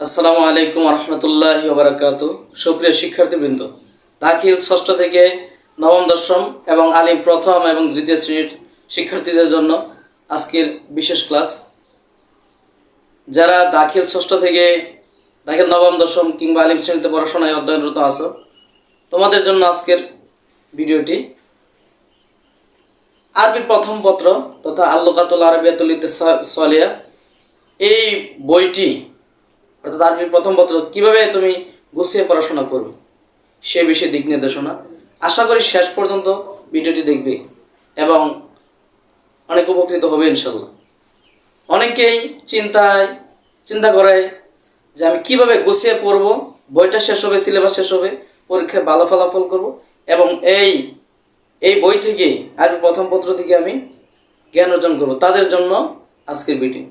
আসসালামু আলাইকুম রহমতুল্লাহি ওয়া বারাকাতুহু। সুপ্রিয় শিক্ষার্থীবৃন্দ, দাখিল ষষ্ঠ থেকে নবম দশম এবং আলিম প্রথম এবং দ্বিতীয় শ্রেণীর শিক্ষার্থীদের জন্য আজকের বিশেষ ক্লাস। যারা দাখিল ষষ্ঠ থেকে দাখিল নবম দশম কিংবা আলিম শ্রেণীতে পড়াশোনায় অধ্যয়নরত আছো, তোমাদের জন্য আজকের ভিডিওটি। আরবির প্রথম পত্র তথা আল-লুগাতুল আরাবিয়াতুল সালিহা, এই বইটি অর্থাৎ আরবির প্রথম পত্র কীভাবে তুমি গুছিয়ে পড়াশোনা করবে সে বিষয়ে দিক নির্দেশনা। আশা করি শেষ পর্যন্ত ভিডিওটি দেখবে এবং অনেক উপকৃত হবে ইনশাল্লাহ। অনেকেই চিন্তা করে যে আমি কিভাবে গুছিয়ে পড়ব, বইটা শেষ হবে, সিলেবাস শেষ হবে, পরীক্ষায় ভালো ফলাফল করব এবং এই বই থেকে আরবি প্রথম পত্র থেকে আমি জ্ঞান অর্জন করব। তাদের জন্য আজকের ভিডিও।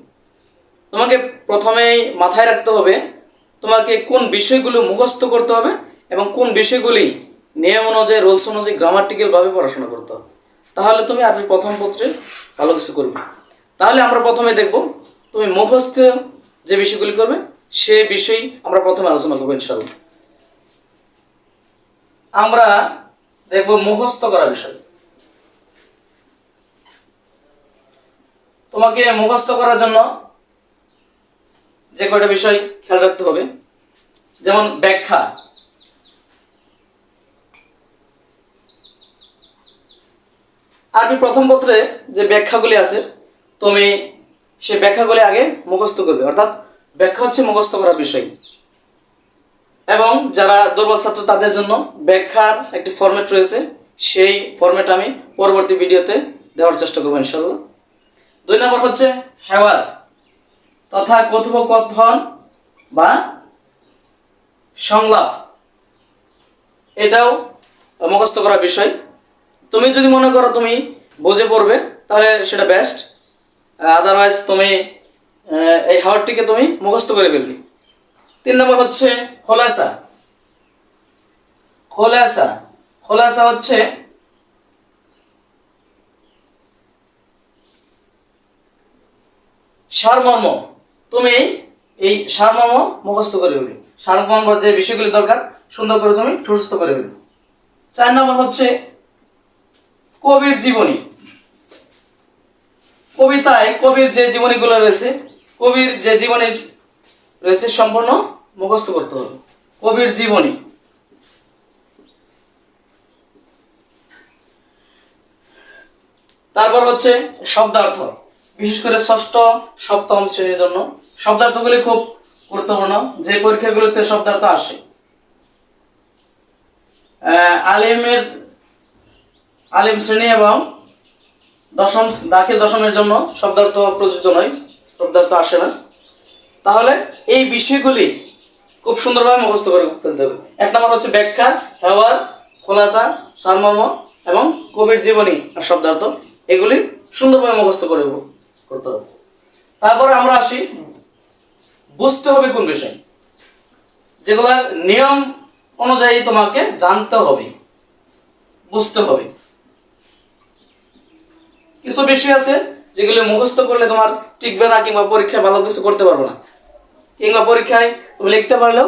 তোমাকে প্রথমেই মাথায় রাখতে হবে তোমাকে কোন বিষয়গুলো মুখস্থ করতে হবে এবং কোন বিষয়গুলি নিয়ম অনুযায়ী, রুলস অনুযায়ী গ্রামাটিক্যালভাবে পড়াশোনা করতে হবে। তাহলে তুমি আরবি প্রথম পত্রে ভালো কিছু করবে। তাহলে আমরা প্রথমে দেখব তুমি মুখস্থ যে বিষয়গুলি করবে সে বিষয় আমরা প্রথমে আলোচনা করবো ইনশাআল্লাহ। আমরা দেখব মুখস্থ করা বিষয়। তোমাকে মুখস্থ করার জন্য যে কয়টা বিষয় খেয়াল রাখতে হবে, যেমন ব্যাখ্যা। আরবি প্রথম পত্রে যে ব্যাখ্যাগুলি আছে তুমি সে ব্যাখ্যাগুলি আগে মুখস্থ করবে, অর্থাৎ ব্যাখ্যা হচ্ছে মুখস্থ করার বিষয়। এবং যারা দুর্বল ছাত্র তাদের জন্য ব্যাখ্যার একটি ফরম্যাট রয়েছে, সেই ফরম্যাট আমি পরবর্তী ভিডিওতে দেওয়ার চেষ্টা করবো ইনশাআল্লাহ। 2 নম্বর হচ্ছে হেওয়ার তথা কথোপকথন বা সংলাপ, এটাও মুখস্থ করার বিষয়। তুমি যদি মনে করো তুমি বুঝে পড়বে তাহলে সেটা বেস্ট, আদারওয়াইজ তুমি এই হাওয়ারটিকে তুমি মুখস্থ করে ফেলবে। 3 নম্বর হচ্ছে খোলাসা। খোলাসা হচ্ছে সারমর্ম। তুমি এই সারমর্ম মুখস্থ করে ফেলবে, সারমর্ম যে বিষয়গুলি দরকার সুন্দর করে তুমি ঠুসস্থ করে ফেলবে। 4 নম্বর হচ্ছে কবির জীবনী। কবিতায় কবির যে জীবনীগুলো রয়েছে, কবির যে জীবনী রয়েছে সম্পূর্ণ মুখস্থ করতে হবে, কবির জীবনী। তারপর হচ্ছে শব্দার্থ, বিশেষ করে ষষ্ঠ সপ্তম শ্রেণীর জন্য শব্দার্থগুলি খুব গুরুত্বপূর্ণ, যে পরীক্ষাগুলিতে শব্দার্থ আসে। আলিম শ্রেণী এবং দাখিল দশমের জন্য শব্দার্থ প্রযোজ্য নয়, শব্দার্থ আসে না। তাহলে এই বিষয়গুলি খুব সুন্দরভাবে মুখস্থ করে ফেলতে হবে। 1 নম্বর হচ্ছে ব্যাখ্যা, হেওয়ার, খোলাসা, সারমর্ম এবং কবির জীবনী আর শব্দার্থ, এগুলি সুন্দরভাবে মুখস্থ করতে হবে। তারপরে আমরা আসি বুঝতে হবে কোন বিষয়, যেগুলো নিয়ম অনুযায়ী তোমাকে জানতে হবে, বুঝতে হবে। কিছু বিষয় আছে যেগুলো মুখস্থ করলে তোমার টিকবে না, কিংবা পরীক্ষায় ভালো কিছু করতে পারবে না, কিংবা পরীক্ষায় তুমি লিখতে পারলেও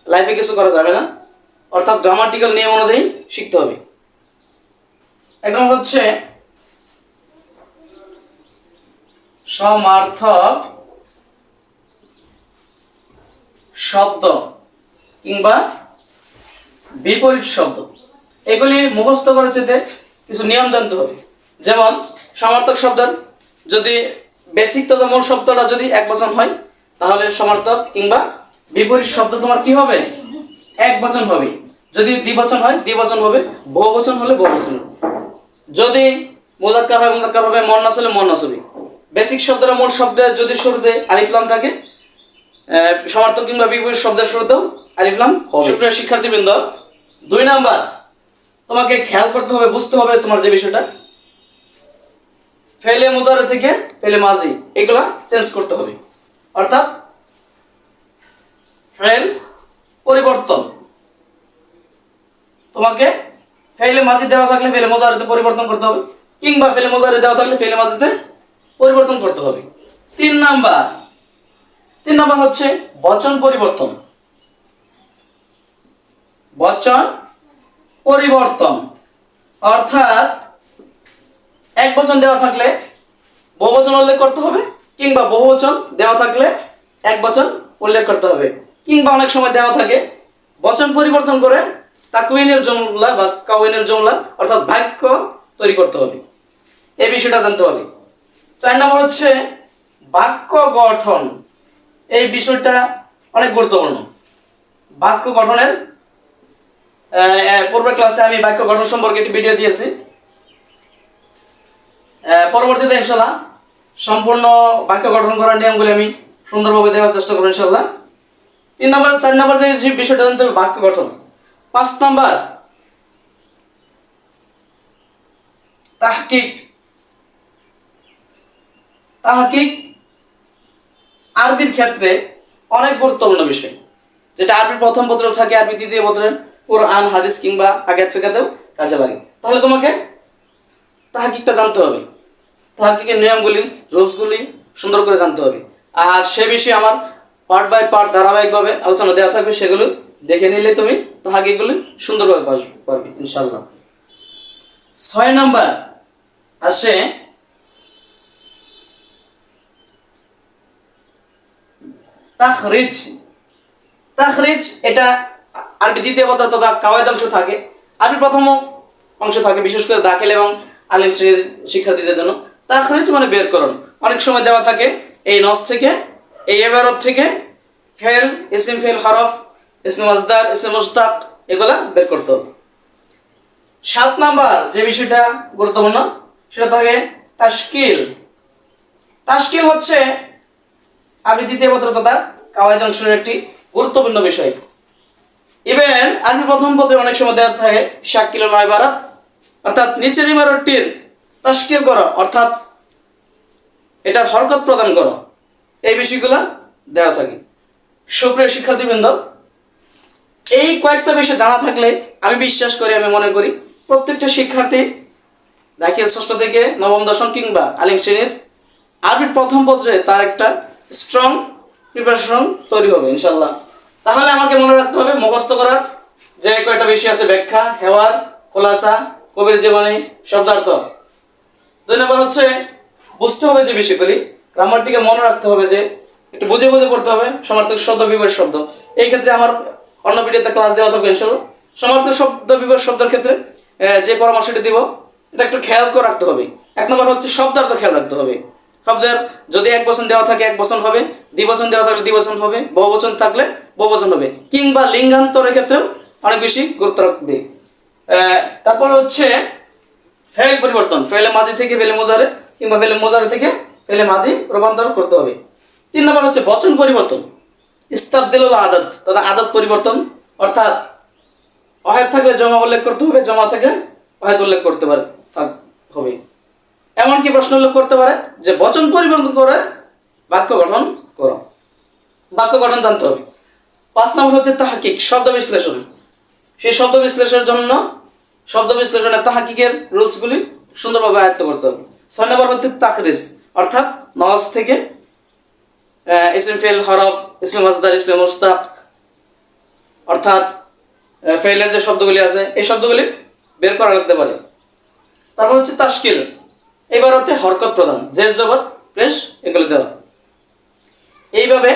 লাইফে কিছু করা যাবে না, অর্থাৎ গ্রামাটিক্যাল নিয়ম অনুযায়ী শিখতে হবে। একদম হচ্ছে সমার্থক শব্দ কিংবা বিপরীত শব্দ, এগুলি মুখস্থ করার চেয়ে কিছু নিয়ম জানতে হবে। যেমন সমার্থক শব্দের যদি বেসিক তথা মূল শব্দটা যদি একবচন হয় তাহলে সমার্থক কিংবা বিপরীত শব্দ তোমার কি হবে? একবচন হবে। যদি দ্বিবচন হয় দ্বিবচন হবে, বহুবচন হলে বহুবচন হবে। যদি মুযাক্কার হয় মুযাক্কার হবে, মুয়ান্নাস হলে মুয়ান্নাস হবে। বেসিক শব্দের মূল শব্দের যদি শুরুতে আলিফ লাম থাকে, সমার্থক কিংবা বিপরীত শব্দের শুরুতেও আলিফ লাম হবে। সুপ্রিয় শিক্ষার্থীবৃন্দ, 2 নাম্বার তোমাকে খেয়াল করতে হবে, বুঝতে হবে তোমার যে বিষয়টা, ফেলে মুদারে থেকে ফেলে মাজি এগুলা চেঞ্জ করতে হবে। অর্থাৎ ফেল পরিবর্তন, তোমাকে ফেলে মাজি দেওয়া থাকলে ফেলে মুদারেতে পরিবর্তন করতে হবে, কিংবা ফেলে মুদারে দেওয়া থাকলে ফেলে মাজিতে পরিবর্তন করতে হবে। 3 নাম্বার 3 নম্বর হচ্ছে বচন পরিবর্তন। বচন পরিবর্তন অর্থাৎ এক বচন দেওয়া থাকলে বহুবচন উল্লেখ করতে হবে, কিংবা বহুবচন দেওয়া থাকলে এক বচন উল্লেখ করতে হবে, কিংবা অনেক সময় দেওয়া থাকে বচন পরিবর্তন করে তাকওয়িনুল জুমলা বা কাওয়িনুল জুমলা অর্থাৎ বাক্য তৈরি করতে হবে। এই বিষয়টা জানতে হবে। 4 নম্বর হচ্ছে বাক্য গঠন। এই বিষয়টা অনেক গুরুত্বপূর্ণ। বাক্য গঠনের পূর্বের ক্লাসে আমি বাক্য গঠন সম্পর্কে একটি ভিডিও দিয়েছি। পরবর্তীতে ইনশাআল্লাহ সম্পূর্ণ বাক্য গঠন করার নিয়মগুলি আমি সুন্দরভাবে দেওয়ার চেষ্টা করব ইনশাআল্লাহ। 4 নম্বর যে বিষয়টা জানতে হবে বাক্য গঠন। 5 নম্বর তাহকিক। তাহকিক আরবির ক্ষেত্রে অনেক গুরুত্বপূর্ণ বিষয়, যেটা আরবির প্রথম পত্র থাকে, আরবি দ্বিতীয় পত্রের কোরআন হাদিস কিংবা আয়াত ফিকাতেও কাজে লাগে। তাহলে তোমাকে তাহকিকটা জানতে হবে, তাহকিকের নিয়মগুলি রুলসগুলি সুন্দর করে জানতে হবে। আর সে বিষয়ে আমার পার্ট বাই পার্ট ধারাবাহিকভাবে আলোচনা দেওয়া থাকবে, সেগুলো দেখে নিলে তুমি তাহকিকগুলি সুন্দরভাবে পারবে ইনশাআল্লাহ। 6 নম্বর আসে তাখরিজ। তাখরিজ এটা আরবি দ্বিতীয় পত্র তথা কাওয়াইদ অংশ থাকে, আরবি প্রথম অংশ থাকে, বিশেষ করে দাখিল এবং আলিম শ্রেণীর শিক্ষার্থীদের জন্য। তাখরিজ মানে বেরকরণ। অনেক সময় দেওয়া থাকে এই নস থেকে, এই ইবারত থেকে ফেল, ইসম ফেল, হরফ, ইসমে মাসদার, ইসমে মুশতাক এগুলা বের করতে হবে। 7 নাম্বার যে বিষয়টা গুরুত্বপূর্ণ সেটা থাকে তাশকিল। তাশকিল হচ্ছে আরবি দ্বিতীয় পত্র তথা কাওয়াইদ অংশের একটি গুরুত্বপূর্ণ বিষয়। ইভেন আরবি প্রথম পত্রে অনেক সময় দেওয়া থাকে শাকিলুল ইবারাত, অর্থাৎ নিচের ইবারতটির তাশকিল করো, অর্থাৎ এটার হরকত প্রদান করো, এই বিষয়গুলো দেওয়া থাকে। সুপ্রিয় শিক্ষার্থীবৃন্দ, এই কয়েকটা বিষয় জানা থাকলে আমি বিশ্বাস করি, আমি মনে করি প্রত্যেকটা শিক্ষার্থী দাখিল 6ষ্ঠ থেকে নবম দশম কিংবা আলিম শ্রেণীর আরবি প্রথম পত্রে তার একটা স্ট্রং প্রিপারেশন তৈরি হবে ইনশাআল্লাহ। তাহলে আমাকে মনে রাখতে হবে মুখস্থ করার যে কয়েকটা বিষয় আছে ব্যাখ্যা, হেওয়ার, খোলাসা, কবির জীবনী, শব্দার্থ। 2 নম্বর হচ্ছে বুঝতে হবে যে বিষয়গুলি, গ্রামারটিকে মনে রাখতে হবে, যে একটু বুঝে বুঝে পড়তে হবে সমার্থক শব্দ বিপরীত শব্দ। এই ক্ষেত্রে আমার অন্য ভিডিওতে ক্লাস দেওয়া থাকবে ইনশাআল্লাহ। সমার্থক শব্দ বিপরীত শব্দের ক্ষেত্রে যে পরামর্শটি দিব এটা একটু খেয়াল করে রাখতে হবে। 1 নম্বর হচ্ছে শব্দার্থ খেয়াল রাখতে হবে। শব্দের যদি এক বচন দেওয়া থাকে এক বচন হবে, দ্বিবচন দেওয়া থাকলে দ্বিবচন হবে, বহুবচন থাকলে বহুবচন হবে, কিংবা লিঙ্গান্তরের ক্ষেত্রেও অনেক বেশি গুরুত্ব রাখবে। তারপর হচ্ছে ফেল পরিবর্তন, ফেলে মাদি থেকে ফেলে মুজারে কিংবা ফেলে মুজারে থেকে ফেলে মাদি রূপান্তর করতে হবে। 3 নম্বর হচ্ছে বচন পরিবর্তন, ইস্তাবদিলুল আদাদ তথা আদত পরিবর্তন, অর্থাৎ ওয়াহিদ থাকলে জমা উল্লেখ করতে হবে, জমা থেকে ওয়াহিদ উল্লেখ করতে হবে। এমনকি প্রশ্ন উল্লেখ করতে পারে যে বচন পরিবর্তন করে বাক্য গঠন করো, বাক্য গঠন জানতে হবে। 5 নম্বর হচ্ছে তাহকিক, শব্দ বিশ্লেষণ। সেই শব্দ বিশ্লেষণের জন্য শব্দ বিশ্লেষণের তাহকিকের রুলসগুলি সুন্দরভাবে আয়ত্ত করতে হবে। 6 নম্বর হচ্ছে তাখরিজ, অর্থাৎ নস থেকে ইসম ফেল, হরফ, ইসমে মাসদার, ইসমে মুশতাক, অর্থাৎ ফেলের যে শব্দগুলি আছে এই শব্দগুলি বের করা লাগতে পারে। তারপর হচ্ছে তাশকিল, এবার হচ্ছে হরকত প্রদান, জের জবর পেশ এগুলো দেওয়া। এইভাবে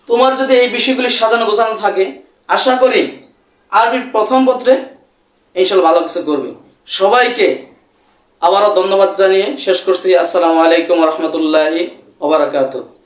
তোমার যদি এই বিষয়গুলি সাজানো গোছানো থাকে, আশা করি আরবির প্রথম পত্রে ইনশাআল্লাহ ভালো কিছু করবে। সবাইকে আবারও ধন্যবাদ জানিয়ে শেষ করছি। আসসালামু আলাইকুম ওয়া রাহমাতুল্লাহি ওয়া বারাকাতুহু।